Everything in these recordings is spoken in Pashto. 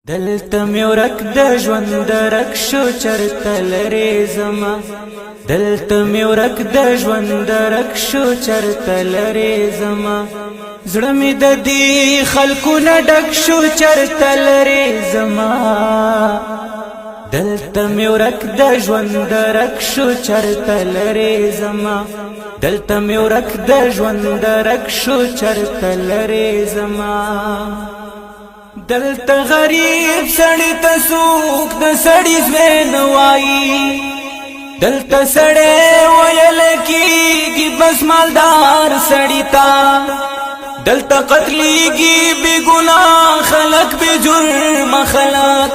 دلته مې ورک د ژوند درک شو چرته لرې زما دلته مې ورک د ژوند درک شو چرته لرې زما زړه مې د دې خلکو نه ډک شو چرته لرې زما دلته مې ورک د ژوند درک شو چرته لرې زما دلته مې ورک د ژوند درک شو چرته لرې زما دلته غریب سړی ته څوک د سړی زوی نه وایي دلته سړی ویل کېږي بس مالدار سړي ته دلته قتلېږي بې ګناه خلک بې جرمه خلک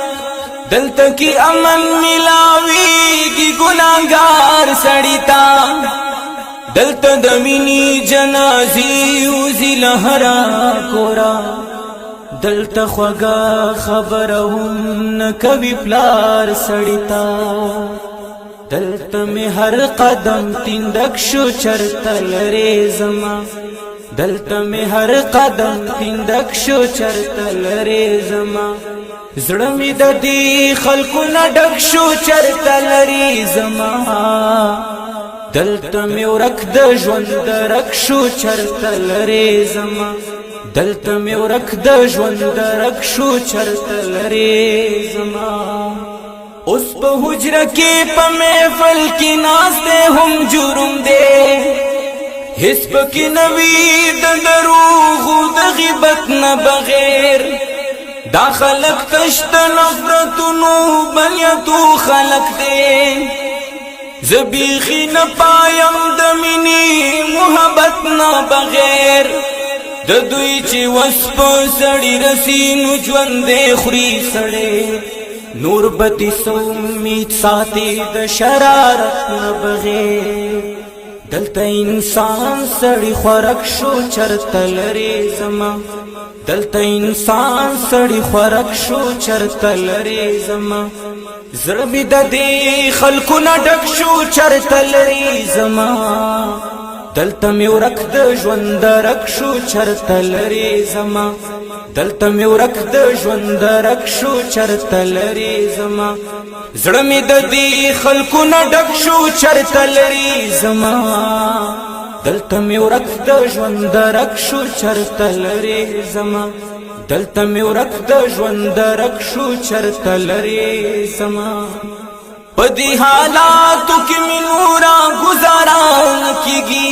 دلته کې امن ملاویږي ګناهګار سړي ته دلته د مینې جنازې وځي له هره کوره دلته خوږه خبره هم نه کوي پلار سړي ته دلته مې هر قدم تندک شو چرته لرې زما دلته مې هر قدم تندک شو چرته لرې زما زړه مې د دې خلکو نه ډک شو چرته لرې زما دلته مې ورک د ژوند درک شو چرته لرې زما دلته مې ورک د ژوند درک شو چرته لرې زما اوس په حجره کې په محفل کې ناسته هم جرم دی هیڅ پکې نه وي د دروغو د غیبت نه بغیر دا خلق تشت نفرتونو بلیتو خلق دی زه بیخي نه پایم د مینې محبت نه بغیر د دوی چې وس په سړی رسی نو ژوندی خوري سړی نور بتی سو امید ساتي د شرارت نه بغیر دلته انسان سړی خوراک شو چرته لرې زما دلته انسان سړی خوراک شو چرته لرې زما زړه مې د دې خلکو نه ډک شو چرته لرې زما دلته مې ورک د ژوند درک شو چرته لرې زما دلته مې ورک د ژوند درک شو چرته لرې زما زړه مې د دې خلکو نه ډک شو چرته لرې زما دلته مې ورک د ژوند درک شو چرته لرې زما دلته مې ورک د ژوند درک شو چرته لرې زما پدی حالاتو کې مې نورا گزارا کیږي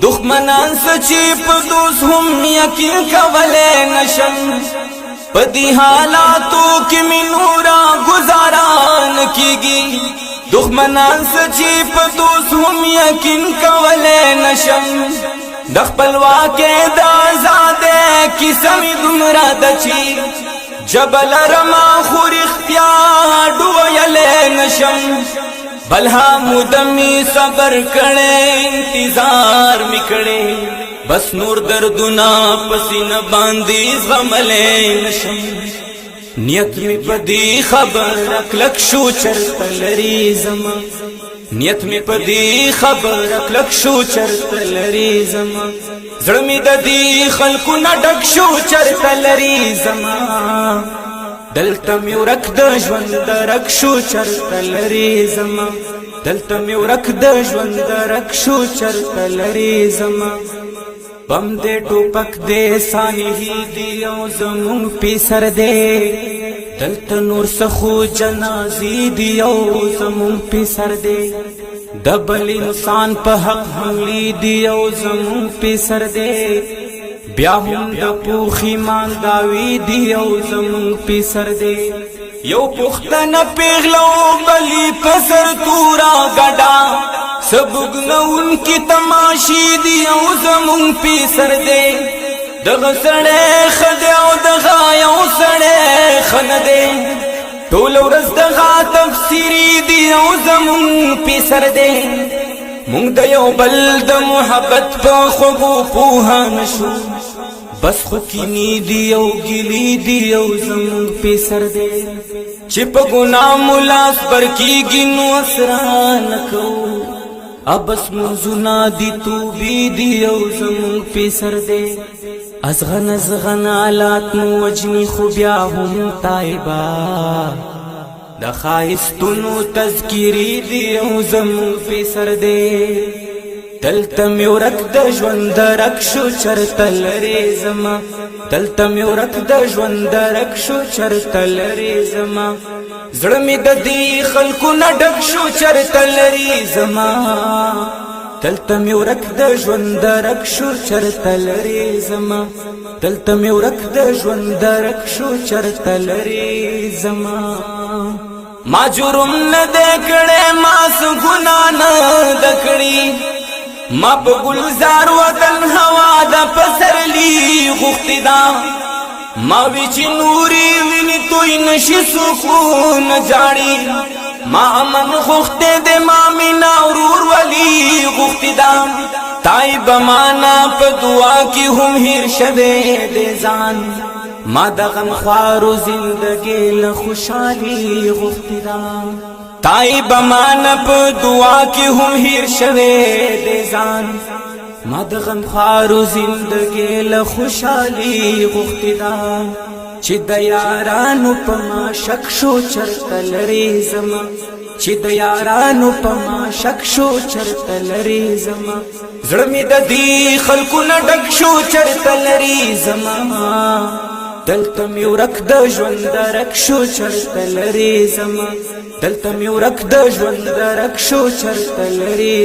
دښمنان سچې په دوست هم یقین کولای نشم پدی حالاتو کې مې نورا گزارا کیږي دښمنان سچې په دوست هم یقین کولای نشم د خپلواکۍ د آزادۍ کیسه مې دومره ده چې جبل رما خور اختیار ډویلې نشم بلها مدمی صبر کړې انتظار میکړې بس نور دردونه پسینه باندې زغملې نشم نیت می پدی خبر کلک شو چرته لرې زما نیت می پدی خبر کلک شو چرته لرې زما زړه می د دې خلکو نه ډک شو چرته لرې زما دلته مې ورک د ژوند درک شو چرته لرې زما دلته مې ورک د ژوند درک شو چرته لرې زما بم دې ټوپک دې سانحې دي او زمونږ پیسر دې دلته نور سخو جنازې دي او زمونږ پیسر دې د بل انسان په حق حملې دي او زمونږ پیسر دې بیا هم د پوخی مانداوی دی او زمونږ پیسر دی یو پختنه پیغلو بلی پسر تورا گډا سبګنون کی تماشی دی او زمونږ پیسر دی دغه سړی خدای او دغه یو سړی خنه دی ټول ورځ دغه تفسیری دی او زمونږ پیسر دی مونږ د یو بل د محبت په خوږو پوهه نشو بس خو کینی دی او ګلی دی او زمونږ پیسر دی چې په ګناه ملاس پر کېږي نو اسرا نه کوو ابس منځونه دي توبې دي او زمونږ پیسر دی ازغن آلات مو وجنی خو بیا هم تایبا د خایستونو تذکیری دی او زمون فی سر دی دلته می ورک د ژوند درک شو چرته لرې زما دلته می ورک د ژوند درک شو چرته لرې زما زړه می د دې خلکو نه ډک شو چرته لرې زما دلته می ورک د ژوند درک شو چرته لرې زما دلته می ورک د ژوند درک شو چرته لرې زما ما جرم نه دکړې ما څه ګناه نه دکړې ما په ګلزار وطن هوا د پسرلی غوښتې ده ما وی چې نوري ویني توی نشي سکون جاړي ما امن غوښتې د ما مینا ورور ولی غوښتې ده تای بمانا په دعا کې هم هیر شوه د ځان ما د غم خوارو زندګي له خوشحالي غوښتې ده تای بمان په دعا کې هم هیر شوه د ځان ما د غم خوارو زندګي له خوشحالي غوښتې ده چې د یارانو په ما شک شو چرته لرې زما چې د یارانو په ما شک شو چرته لرې زما زړه مې د دې خلکو نه ډک شو چرته لرې زما دلته می ورک د ژوند درک شو چرته لرې زما دلته می ورک د ژوند درک شو چرته لرې